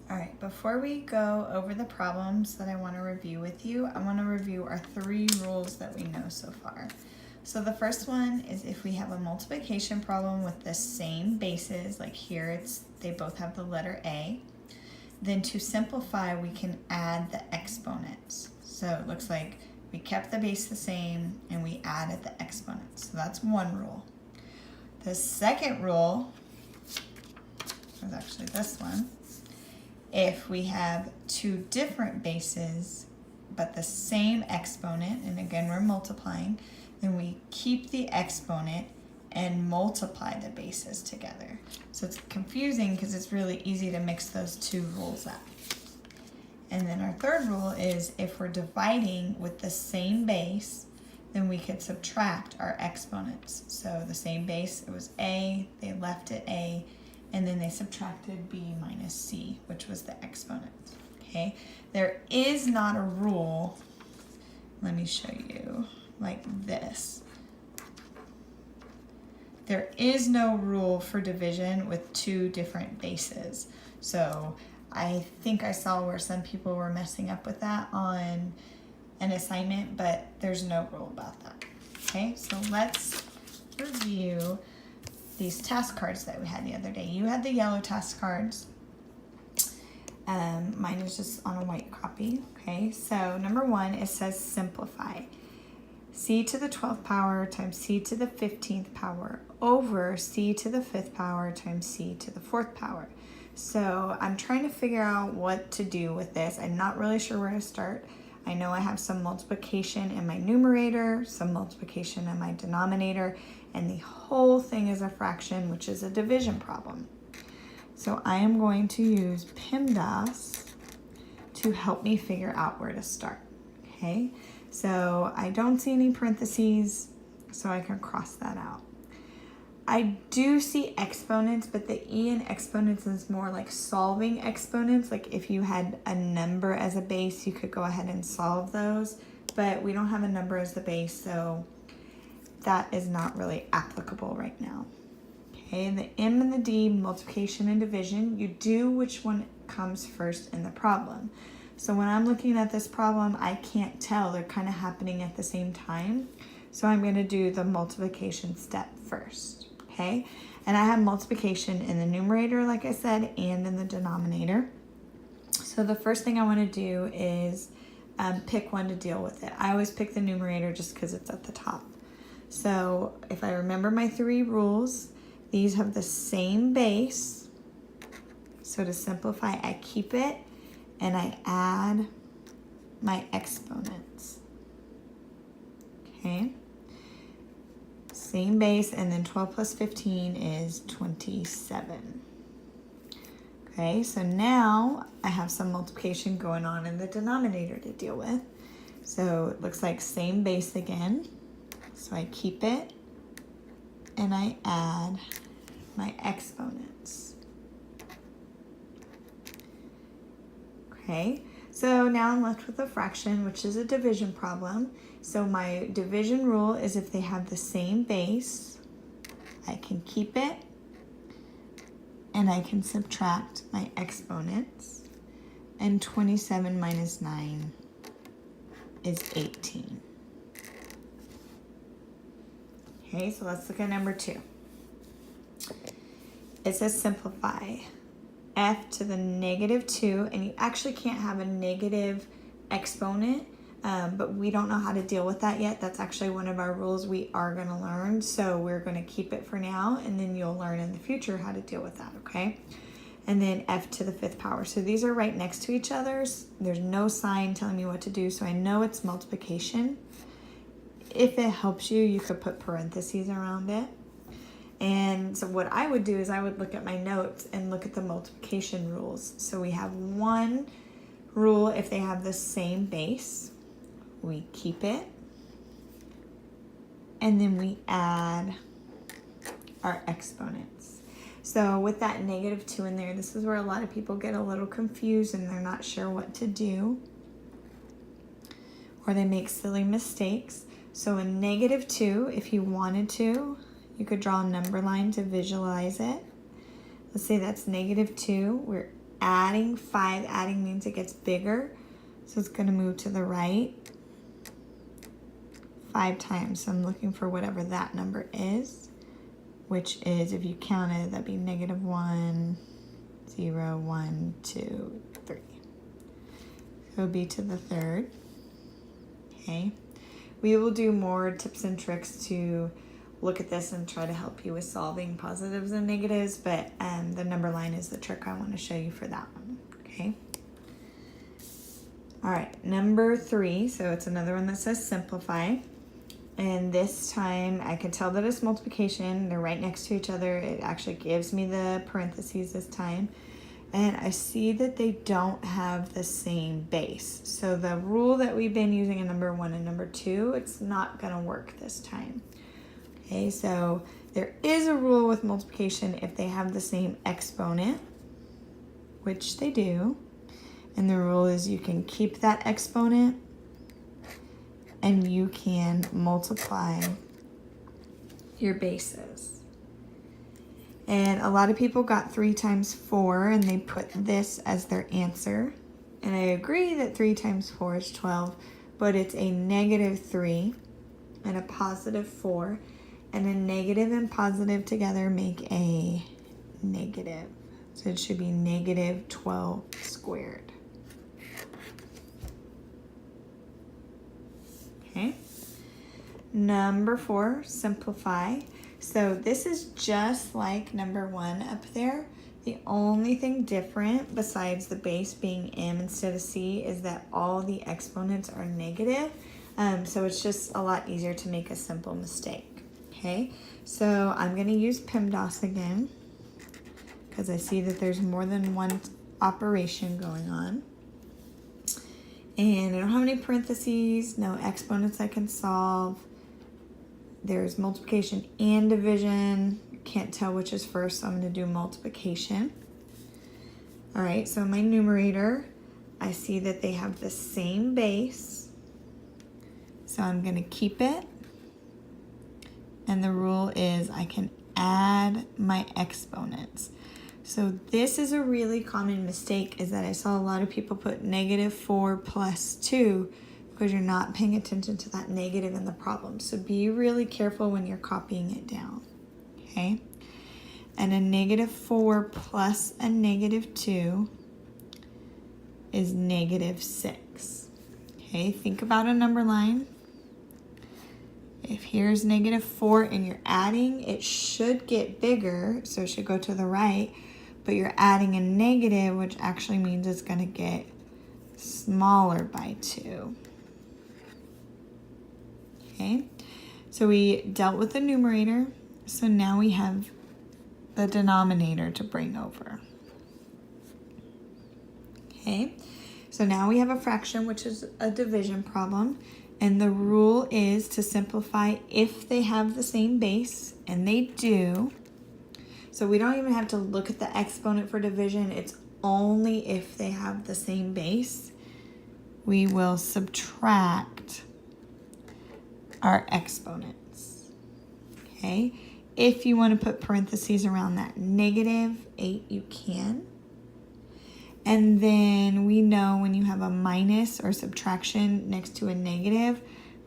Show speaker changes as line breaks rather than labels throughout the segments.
All right, before we go over the problems that I want to review with you, I want to review our 3 rules that we know so far. So the first one is if we have a multiplication problem with the same bases, like here they both have the letter A, then to simplify we can add the exponents. So it looks like we kept the base the same and we added the exponents. So that's one rule. The second rule is actually this one. If we have 2 different bases but the same exponent, and again we're multiplying, then we keep the exponent and multiply the bases together. So it's confusing because it's really easy to mix those 2 rules up. And then our third rule is if we're dividing with the same base, then we could subtract our exponents. So the same base, it was A, they left it A, and then they subtracted B minus C, which was the exponent, okay? There is not a rule, let me show you, like this. There is no rule for division with 2 different bases. So I think I saw where some people were messing up with that on an assignment, but there's no rule about that, okay? So let's review these task cards that we had the other day. You had the yellow task cards. Mine is just on a white copy. Okay, so number 1, it says simplify. C to the 12th power times C to the 15th power over C to the 5th power times C to the 4th power. So I'm trying to figure out what to do with this. I'm not really sure where to start. I know I have some multiplication in my numerator, some multiplication in my denominator, and the whole thing is a fraction, which is a division problem. So I am going to use PEMDAS to help me figure out where to start, okay? So I don't see any parentheses, so I can cross that out. I do see exponents, but the E in exponents is more like solving exponents. Like if you had a number as a base, you could go ahead and solve those, but we don't have a number as the base, so that is not really applicable right now. Okay, the M and the D, multiplication and division, you do which one comes first in the problem. So when I'm looking at this problem, I can't tell. They're kind of happening at the same time. So I'm going to do the multiplication step first, okay? And I have multiplication in the numerator, like I said, and in the denominator. So the first thing I want to do is pick one to deal with it. I always pick the numerator just because it's at the top. So if I remember my 3 rules, these have the same base. So to simplify, I keep it and I add my exponents. Okay. Same base, and then 12 plus 15 is 27. Okay, so now I have some multiplication going on in the denominator to deal with. So it looks like same base again. So I keep it and I add my exponents. Okay, so now I'm left with a fraction, which is a division problem. So my division rule is if they have the same base, I can keep it and I can subtract my exponents. And 27 minus 9 is 18. Okay, so let's look at number 2. It says simplify. F to the -2, and you actually can't have a negative exponent, but we don't know how to deal with that yet. That's actually one of our rules we are going to learn, so we're going to keep it for now, and then you'll learn in the future how to deal with that, okay? And then F to the 5th power. So these are right next to each other. There's no sign telling me what to do, so I know it's multiplication. If it helps you, you could put parentheses around it. And so what I would do is I would look at my notes and look at the multiplication rules. So we have one rule: if they have the same base, we keep it. And then we add our exponents. So with that -2 in there, this is where a lot of people get a little confused and they're not sure what to do, or they make silly mistakes. So a -2, if you wanted to, you could draw a number line to visualize it. Let's say that's -2. We're adding. 5 adding means it gets bigger. So it's going to move to the right 5 times. So I'm looking for whatever that number is, which is, if you counted, that'd be negative 1, 0, 1, 2, 3. So it would be to the third. Okay. We will do more tips and tricks to look at this and try to help you with solving positives and negatives, but the number line is the trick I want to show you for that one. Okay. All right, number 3. So it's another one that says simplify. And this time I can tell that it's multiplication. They're right next to each other. It actually gives me the parentheses this time. And I see that they don't have the same base. So the rule that we've been using in number 1 and number 2, it's not gonna work this time. Okay, so there is a rule with multiplication if they have the same exponent, which they do. And the rule is you can keep that exponent and you can multiply your bases. And a lot of people got 3 times 4 and they put this as their answer. And I agree that 3 times 4 is 12, but it's a negative 3 and a positive 4. And a negative and positive together make a negative. So it should be negative 12 squared. Okay. Number 4, simplify. So this is just like number 1 up there. The only thing different besides the base being m instead of c is that all the exponents are negative. So it's just a lot easier to make a simple mistake. Okay, so I'm going to use PEMDAS again because I see that there's more than one operation going on. And I don't have any parentheses, no exponents I can solve. There's multiplication and division. Can't tell which is first, so I'm going to do multiplication. All right, so in my numerator, I see that they have the same base. So I'm going to keep it. And the rule is I can add my exponents. So this is a really common mistake, is that I saw a lot of people put negative 4 plus 2 because you're not paying attention to that negative in the problem. So be really careful when you're copying it down, okay? And a negative 4 plus a negative 2 is negative 6, okay? Think about a number line. If here's negative 4 and you're adding, it should get bigger, so it should go to the right, but you're adding a negative, which actually means it's going to get smaller by 2. Okay, so we dealt with the numerator, so now we have the denominator to bring over. Okay, so now we have a fraction, which is a division problem. And the rule is to simplify if they have the same base, and they do. So we don't even have to look at the exponent for division. It's only if they have the same base. We will subtract our exponents. Okay? If you want to put parentheses around that negative 8, you can. And then we know when you have a minus or subtraction next to a negative,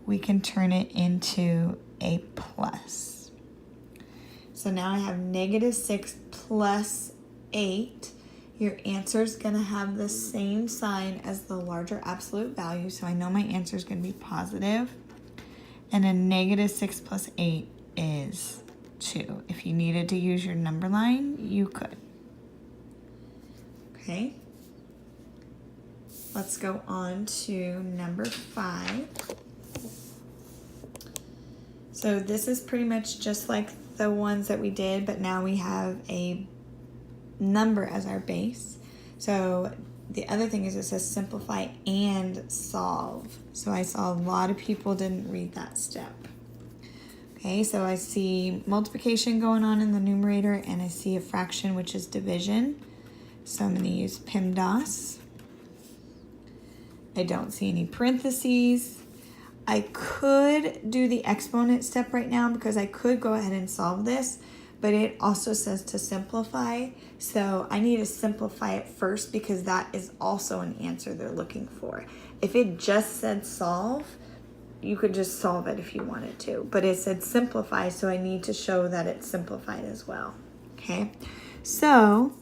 we can turn it into a plus. So now I have negative 6 plus 8. Your answer is going to have the same sign as the larger absolute value. So I know my answer is going to be positive. And a negative 6 plus 8 is 2. If you needed to use your number line, you could. Okay. Let's go on to number 5. So this is pretty much just like the ones that we did, but now we have a number as our base. So the other thing is it says simplify and solve. So I saw a lot of people didn't read that step. Okay, so I see multiplication going on in the numerator, and I see a fraction, which is division. So I'm going to use PEMDAS. I don't see any parentheses. I could do the exponent step right now because I could go ahead and solve this, but it also says to simplify. So I need to simplify it first because that is also an answer they're looking for. If it just said solve, you could just solve it if you wanted to, but it said simplify, so I need to show that it's simplified as well. Okay, so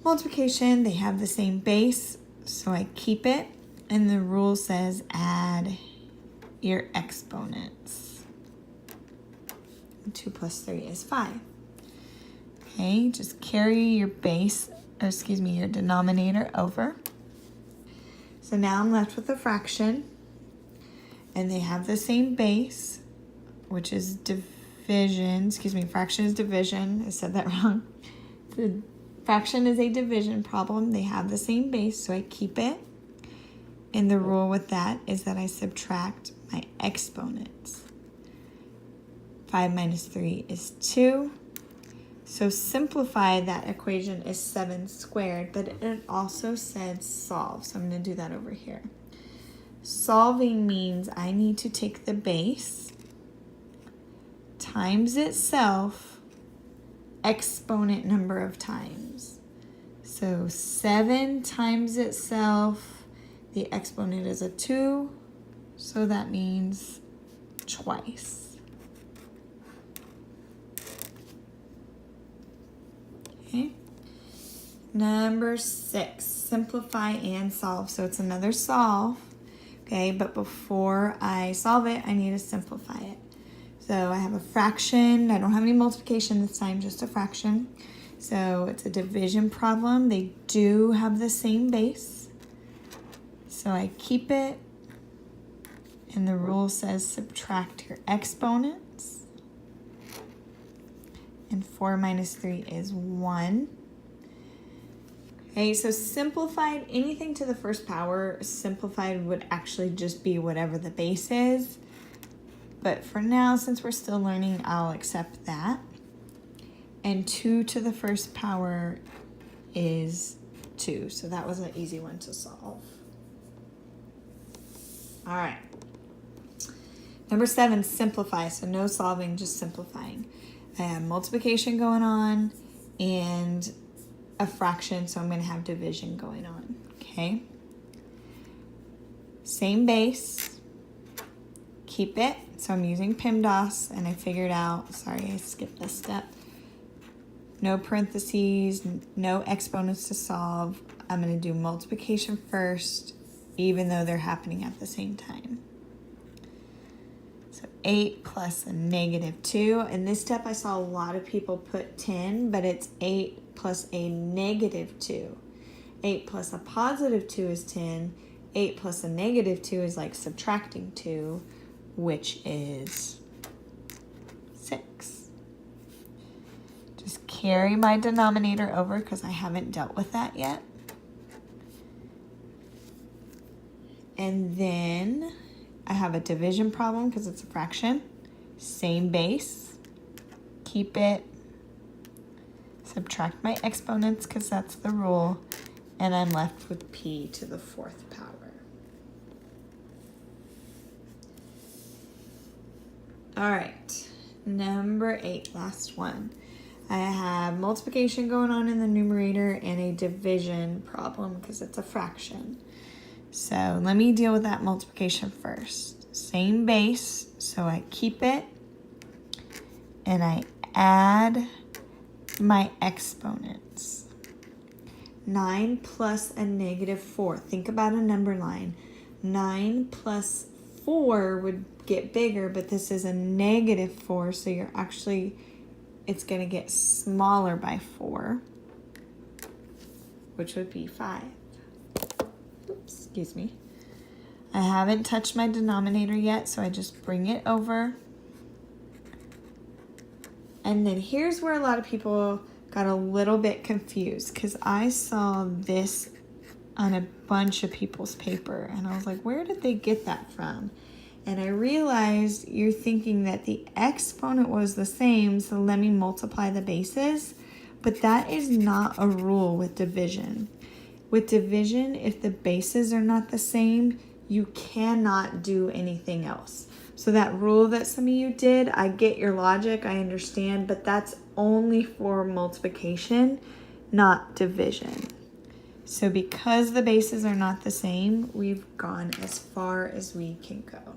multiplication, they have the same base, so I keep it, and the rule says add your exponents. 2 plus 3 is 5. Okay, just carry your base, or excuse me, your denominator over. So now I'm left with a fraction, and they have the same base, which is division. Excuse me, fraction is division. I said that wrong. The fraction is a division problem. They have the same base, so I keep it. And the rule with that is that I subtract my exponents. 5 minus 3 is 2. So simplify, that equation is 7 squared, but it also said solve. So I'm going to do that over here. Solving means I need to take the base times itself exponent number of times. So 7 times itself, the exponent is a 2, so that means twice. Okay. Number 6, simplify and solve. So it's another solve. Okay, but before I solve it, I need to simplify it. So I have a fraction. I don't have any multiplication this time, just a fraction. So it's a division problem. They do have the same base. So I keep it. And the rule says subtract your exponents. And 4 minus 3 is 1. Okay, so simplified, anything to the first power, simplified would actually just be whatever the base is. But for now, since we're still learning, I'll accept that. And 2 to the first power is 2. So that was an easy one to solve. All right. Number 7, simplify. So no solving, just simplifying. I have multiplication going on and a fraction, so I'm going to have division going on. Okay. Same base. Keep it. So I'm using PEMDAS, and I figured out, sorry, I skipped this step. No parentheses, no exponents to solve. I'm going to do multiplication first, even though they're happening at the same time. So 8 plus a negative 2. In this step, I saw a lot of people put 10, but it's 8 plus a negative 2. 8 plus a positive 2 is 10. 8 plus a negative 2 is like subtracting 2, which is 6. Just carry my denominator over because I haven't dealt with that yet. And then I have a division problem because it's a fraction. Same base. Keep it. Subtract my exponents because that's the rule. And I'm left with p to the 4th power. All right, number 8, last one. I have multiplication going on in the numerator and a division problem because it's a fraction. So let me deal with that multiplication first. Same base, so I keep it and I add my exponents. 9 plus a negative 4. Think about a number line. 9 plus 4 would get bigger, but this is a negative 4, so you're actually, it's going to get smaller by 4, which would be 5. Oops, excuse me. I haven't touched my denominator yet, so I just bring it over. And then here's where a lot of people got a little bit confused because I saw this on a bunch of people's paper and I was like, where did they get that from? And I realized you're thinking that the exponent was the same, so let me multiply the bases. But that is not a rule with division. With division, if the bases are not the same, You cannot do anything else. So that rule that some of you did, I get your logic, I understand, but that's only for multiplication, not division. So because the bases are not the same, we've gone as far as we can go.